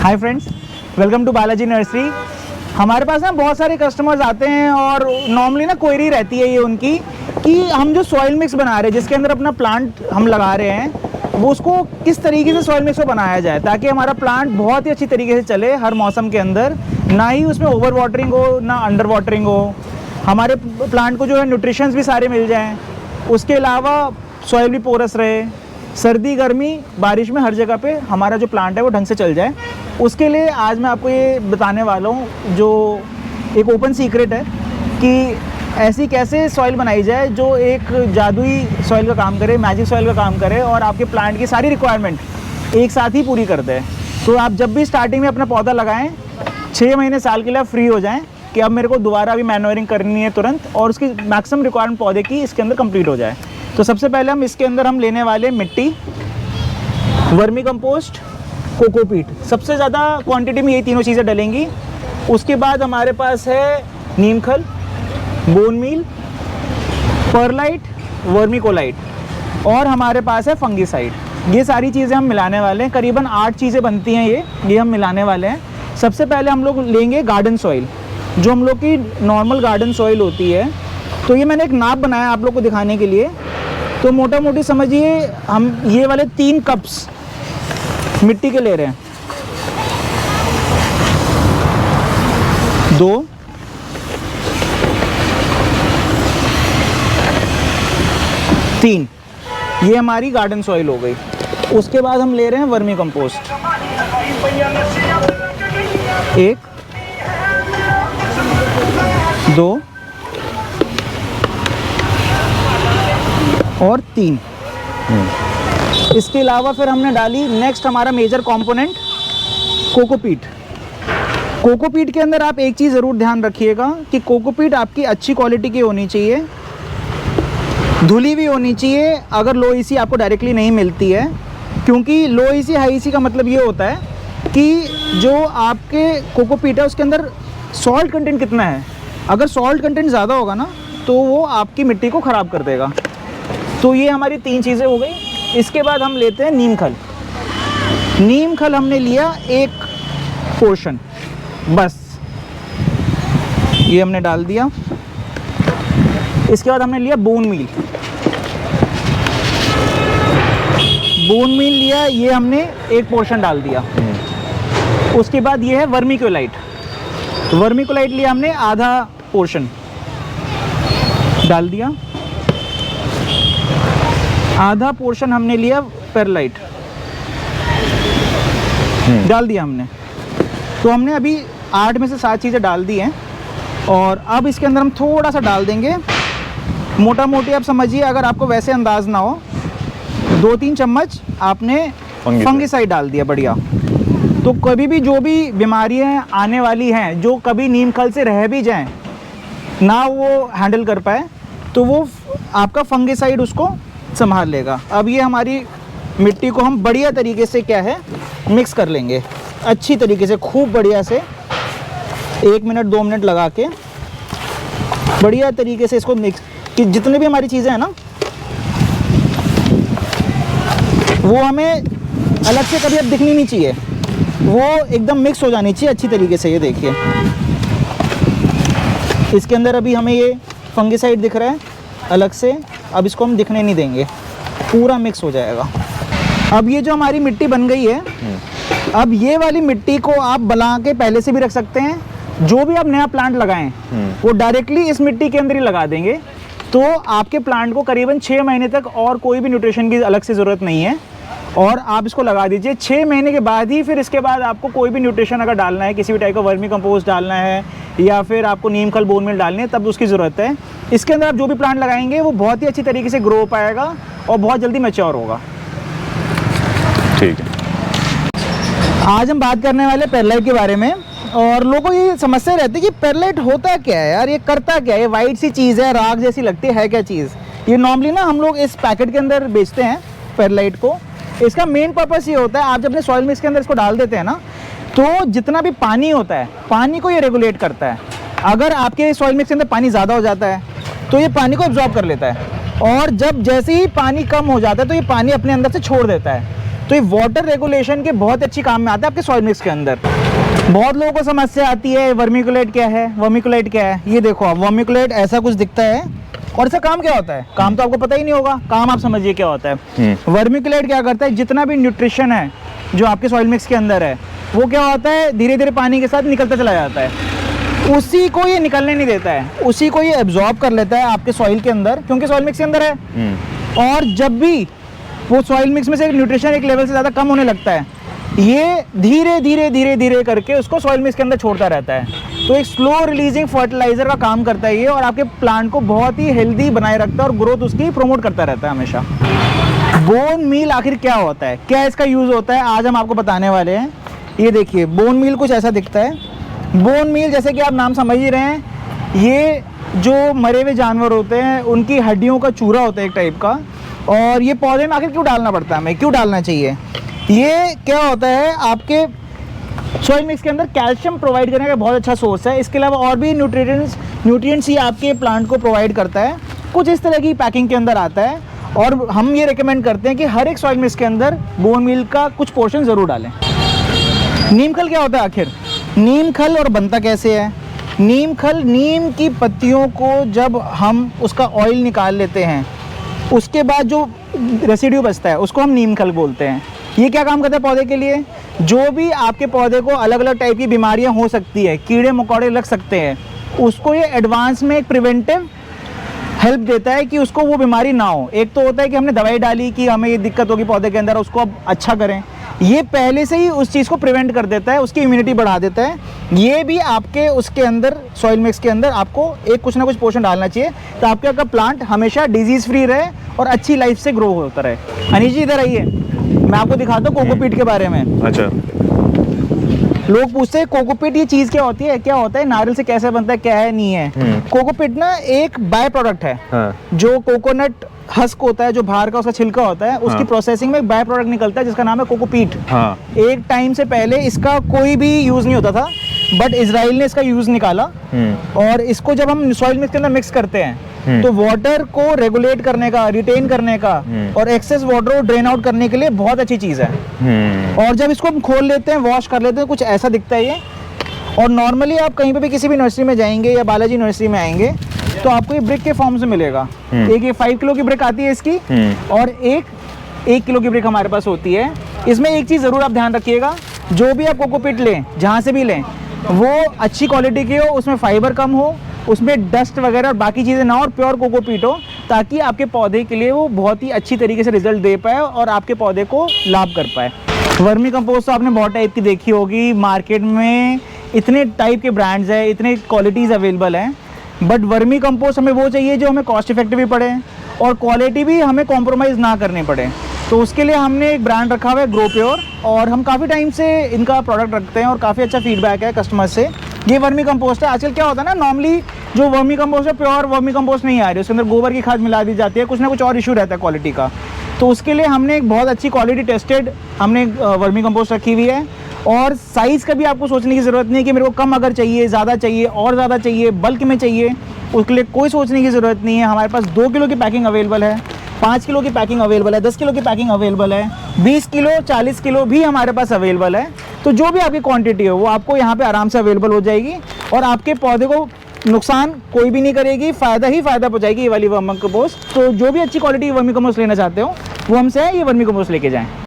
Hi friends, welcome to Balaji nursery. हमारे पास ना बहुत सारे कस्टमर्स आते हैं और नॉर्मली ना क्वेरी रहती है ये उनकी कि हम जो सॉइल मिक्स बना रहे हैं जिसके अंदर अपना प्लांट हम लगा रहे हैं वो उसको किस तरीके से सॉइल मिक्स को बनाया जाए ताकि हमारा प्लांट बहुत ही अच्छी तरीके से चले हर मौसम के अंदर, ना ही उसमें ओवर वाटरिंग हो ना अंडर वाटरिंग हो, हमारे प्लांट को जो है न्यूट्रिशंस भी सारे मिल जाएँ, उसके अलावा सॉइल भी पोरस रहे, सर्दी गर्मी बारिश में हर जगह पे हमारा जो प्लांट है वो ढंग से चल जाए। उसके लिए आज मैं आपको ये बताने वाला हूँ जो एक ओपन सीक्रेट है कि ऐसी कैसे सॉइल बनाई जाए जो एक जादुई सॉइल का काम करे, मैजिक सॉइल का काम करे और आपके प्लांट की सारी रिक्वायरमेंट एक साथ ही पूरी कर दे। तो आप जब भी स्टार्टिंग में अपना पौधा लगाएं 6 महीने साल के लिए फ्री हो जाएं कि अब मेरे को दोबारा अभी मैन्योरिंग करनी है तुरंत और उसकी मैक्सिमम रिक्वायरमेंट पौधे की इसके अंदर कंप्लीट हो जाए। तो सबसे पहले हम इसके अंदर हम लेने वाले मिट्टी, वर्मी कंपोस्ट, कोकोपीट, सबसे ज़्यादा क्वांटिटी में ये तीनों चीज़ें डलेंगी। उसके बाद हमारे पास है नीम खल, बोन मील, परलाइट, वर्मीकोलाइट और हमारे पास है फंगीसाइड। ये सारी चीज़ें हम मिलाने वाले हैं, करीबन 8 चीज़ें बनती हैं ये हम मिलाने वाले हैं। सबसे पहले हम लोग लेंगे गार्डन सॉइल, जो हम लोग की नॉर्मल गार्डन सॉइल होती है। तो ये मैंने एक नाप बनाया आप लोग को दिखाने के लिए। तो मोटा मोटी समझिए हम ये वाले 3 कप्स मिट्टी के ले रहे हैं, 2, 3, ये हमारी गार्डन सॉइल हो गई। उसके बाद हम ले रहे हैं वर्मी कंपोस्ट, 1, 2 और 3। इसके अलावा फिर हमने डाली नेक्स्ट हमारा मेजर कंपोनेंट कोकोपीट। कोकोपीट के अंदर आप एक चीज़ ज़रूर ध्यान रखिएगा कि कोकोपीट आपकी अच्छी क्वालिटी की होनी चाहिए, धुली हुई होनी चाहिए अगर लो ईसी आपको डायरेक्टली नहीं मिलती है, क्योंकि लो ईसी हाई ईसी का मतलब ये होता है कि जो आपके कोकोपीट है उसके अंदर सॉल्ट कंटेंट कितना है। अगर सॉल्ट कंटेंट ज़्यादा होगा ना तो वो आपकी मिट्टी को ख़राब कर देगा। तो ये हमारी 3 चीज़ें हो गई। इसके बाद हम लेते हैं नीम खल। नीम खल हमने लिया 1 पोर्शन, बस ये हमने डाल दिया। इसके बाद हमने लिया बोन मील। बोन मील लिया, ये हमने 1 पोर्शन डाल दिया। उसके बाद ये है वर्मीकोलाइट। वर्मीकोलाइट लिया हमने आधा पोर्शन डाल दिया। आधा पोर्शन हमने लिया परलाइट डाल दिया हमने। तो हमने अभी 8 में से 7 चीज़ें डाल दी हैं और अब इसके अंदर हम थोड़ा सा डाल देंगे, मोटा मोटी आप समझिए, अगर आपको वैसे अंदाज ना हो 2-3 चम्मच आपने फंगीसाइड डाल दिया। बढ़िया। तो कभी भी जो भी बीमारियां आने वाली हैं जो कभी नीम खल से रह भी जाएं ना वो हैंडल कर पाए तो वो आपका फंगीसाइड उसको संभाल लेगा। अब ये हमारी मिट्टी को हम बढ़िया तरीके से क्या है मिक्स कर लेंगे अच्छी तरीके से, खूब बढ़िया से 1 मिनट 2 मिनट लगा के बढ़िया तरीके से इसको मिक्स, कि जितने भी हमारी चीज़ें हैं ना वो हमें अलग से कभी अब दिखनी नहीं चाहिए, वो एकदम मिक्स हो जानी चाहिए अच्छी तरीके से। ये देखिए इसके अंदर अभी हमें ये फंगीसाइड दिख रहा है अलग से, अब इसको हम दिखने नहीं देंगे, पूरा मिक्स हो जाएगा। अब ये जो हमारी मिट्टी बन गई है, अब ये वाली मिट्टी को आप बना के पहले से भी रख सकते हैं। जो भी आप नया प्लांट लगाएं वो डायरेक्टली इस मिट्टी के अंदर ही लगा देंगे, तो आपके प्लांट को करीबन 6 महीने तक और कोई भी न्यूट्रिशन की अलग से ज़रूरत नहीं है। और आप इसको लगा दीजिए 6 महीने के बाद ही, फिर इसके बाद आपको कोई भी न्यूट्रिशन अगर डालना है, किसी भी टाइप का वर्मी कंपोस्ट डालना है या फिर आपको नीम खल बोन मील डालनी है, तब उसकी ज़रूरत है। इसके अंदर आप जो भी प्लांट लगाएंगे वो बहुत ही अच्छी तरीके से ग्रो हो पाएगा और बहुत जल्दी मैच्योर होगा। ठीक है। आज हम बात करने वाले परलाइट के बारे में। और लोगों को ये समस्या रहती है कि परलाइट होता क्या है यार, ये करता क्या है, ये वाइट सी चीज़ है, राख जैसी लगती है क्या चीज़। ये नॉर्मली ना हम लोग इस पैकेट के अंदर बेचते हैं परलाइट को। इसका मेन पर्पस ये होता है, आप जब अपने सॉइल मिक्स के अंदर इसको डाल देते हैं ना तो जितना भी पानी होता है पानी को ये रेगुलेट करता है। अगर आपके सॉइल मिक्स के अंदर पानी ज़्यादा हो जाता है तो ये पानी को एब्जॉर्ब कर लेता है, और जब जैसे ही पानी कम हो जाता है तो ये पानी अपने अंदर से छोड़ देता है। तो ये वाटर रेगुलेशन के बहुत अच्छी काम में आता है आपके सॉइल मिक्स के अंदर। बहुत लोगों को समस्या आती है वर्मिकुलेट क्या है, वर्मिकुलेट क्या है। ये देखो आप, वर्मिकुलेट ऐसा कुछ दिखता है और इसका काम क्या होता है, काम तो आपको पता ही नहीं होगा, काम आप समझिए क्या होता है। वर्मिकुलेट क्या करता है, जितना भी न्यूट्रिशन है जो आपके सॉइल मिक्स के अंदर है वो क्या होता है धीरे धीरे पानी के साथ निकलता चला जाता है, उसी को ये निकलने नहीं देता है, उसी को ये एब्जॉर्ब कर लेता है आपके सॉइल के अंदर, क्योंकि सॉइल मिक्स के अंदर है। और जब भी वो सॉइल मिक्स में से न्यूट्रिशन एक लेवल से ज़्यादा कम होने लगता है, ये धीरे धीरे धीरे धीरे करके उसको सॉइल मिक्स के अंदर छोड़ता रहता है। तो एक स्लो रिलीजिंग फर्टिलाइजर का काम करता है ये, और आपके प्लांट को बहुत ही हेल्दी बनाए रखता है और ग्रोथ उसकी प्रमोट करता रहता है हमेशा। बोन मील आखिर क्या होता है, क्या इसका यूज़ होता है, आज हम आपको बताने वाले हैं। ये देखिए बोन मील कुछ ऐसा दिखता है। बोन मील जैसे कि आप नाम समझ ही रहे हैं, ये जो मरे हुए जानवर होते हैं उनकी हड्डियों का चूरा होता है एक टाइप का। और ये पौधे में आखिर क्यों डालना पड़ता है, हमें क्यों डालना चाहिए, ये क्या होता है आपके सॉइल मिक्स के अंदर कैल्शियम प्रोवाइड करने का बहुत अच्छा सोर्स है। इसके अलावा और भी न्यूट्रिएंट्स ही आपके प्लांट को प्रोवाइड करता है। कुछ इस तरह की पैकिंग के अंदर आता है और हम ये रिकमेंड करते हैं कि हर एक सॉइल मिक्स के अंदर बोन मील का कुछ पोर्शन ज़रूर डालें। नीम खल क्या होता है आखिर, नीम खल और बनता कैसे है। नीम खल, नीम की पत्तियों को जब हम उसका ऑयल निकाल लेते हैं उसके बाद जो रेसिड्यू बचता है उसको हम नीम खल बोलते हैं। ये क्या काम करता है पौधे के लिए, जो भी आपके पौधे को अलग अलग टाइप की बीमारियां हो सकती है, कीड़े मकोड़े लग सकते हैं, उसको ये एडवांस में एक प्रिवेंटिव हेल्प देता है कि उसको वो बीमारी ना हो। एक तो होता है कि हमने दवाई डाली कि हमें ये दिक्कत होगी पौधे के अंदर, उसको अब अच्छा करें, ये पहले से ही उस चीज़ को प्रिवेंट कर देता है, उसकी इम्यूनिटी बढ़ा देता है। ये भी आपके उसके अंदर सॉइल मिक्स के अंदर आपको एक कुछ ना कुछ पोर्शन डालना चाहिए तो आपका प्लांट हमेशा डिजीज़ फ्री रहे और अच्छी लाइफ से ग्रो होता रहे। अनीश जी इधर आइए, मैं आपको दिखाता हूँ कोकोपीट के बारे में। अच्छा, लोग पूछते हैं कोकोपीट ये चीज़ क्या होती है, क्या होता है, नारियल से कैसे बनता है, क्या है नहीं है। कोकोपीट ना एक बाय प्रोडक्ट है। हाँ। जो कोकोनट हस्क होता है, जो बाहर का उसका छिलका होता है, उसकी प्रोसेसिंग में एक बाय प्रोडक्ट निकलता है जिसका नाम है कोकोपीट। हाँ। एक टाइम से पहले इसका कोई भी यूज़ नहीं होता था, बट इजराइल ने इसका यूज़ निकाला और इसको जब हम सॉइल मिक्स के अंदर मिक्स करते हैं तो वाटर को रेगुलेट करने का, रिटेन करने का और एक्सेस वाटर को ड्रेन आउट करने के लिए बहुत अच्छी चीज़ है। और जब इसको हम खोल लेते हैं, वॉश कर लेते हैं, कुछ ऐसा दिखता है ये। और नॉर्मली आप कहीं पे भी किसी भी नर्सरी में जाएंगे या बालाजी नर्सरी में आएंगे तो आपको ये ब्रिक के फॉर्म से मिलेगा। एक ये 5 किलो की ब्रिक आती है इसकी और एक 1 किलो की ब्रिक हमारे पास होती है। इसमें एक चीज़ ज़रूर आप ध्यान रखिएगा, जो भी आप कोकोपीट लें, जहाँ से भी लें, वो अच्छी क्वालिटी की हो, उसमें फाइबर कम हो, उसमें डस्ट वगैरह और बाकी चीज़ें ना हो और प्योर कोकोपीट हो, ताकि आपके पौधे के लिए वो बहुत ही अच्छी तरीके से रिजल्ट दे पाए और आपके पौधे को लाभ कर पाए। वर्मी कंपोस्ट तो आपने बहुत टाइप की देखी होगी, मार्केट में इतने टाइप के ब्रांड्स हैं, इतने क्वालिटीज़ अवेलेबल हैं, बट वर्मी कंपोस्ट हमें वो चाहिए जो हमें कॉस्ट इफेक्टिव भी पड़े और क्वालिटी भी हमें कॉम्प्रोमाइज़ ना करनी पड़े। तो उसके लिए हमने एक ब्रांड रखा हुआ है ग्रो प्योर, और हम काफ़ी टाइम से इनका प्रोडक्ट रखते हैं और काफ़ी अच्छा फीडबैक है कस्टमर से। ये वर्मी कंपोस्ट है। आजकल क्या होता है ना, नॉर्मली जो वर्मी कंपोस्ट है प्योर वर्मी कंपोस्ट नहीं आ रही, उसके अंदर गोबर की खाद मिला दी जाती है, कुछ ना कुछ और इशू रहता है क्वालिटी का। तो उसके लिए हमने एक बहुत अच्छी क्वालिटी टेस्टेड हमने वर्मी कंपोस्ट रखी हुई है। और साइज़ का भी आपको सोचने की ज़रूरत नहीं कि मेरे को कम अगर चाहिए, ज़्यादा चाहिए और ज़्यादा चाहिए, बल्क में चाहिए, उसके लिए कोई सोचने की ज़रूरत नहीं है। हमारे पास 2 किलो की पैकिंग अवेलेबल है, 5 किलो की पैकिंग अवेलेबल है, 10 किलो की पैकिंग अवेलेबल है, 20 किलो 40 किलो भी हमारे पास अवेलेबल है। तो जो भी आपकी क्वांटिटी हो वो आपको यहाँ पे आराम से अवेलेबल हो जाएगी और आपके पौधे को नुकसान कोई भी नहीं करेगी, फ़ायदा ही फ़ायदा पहुँचाएगी ये वाली वर्मी कंपोस्ट। तो जो भी अच्छी क्वालिटी वर्मी कंपोस्ट लेना चाहते हो वो हमसे ये वर्मी कंपोस्ट लेके जाएँ।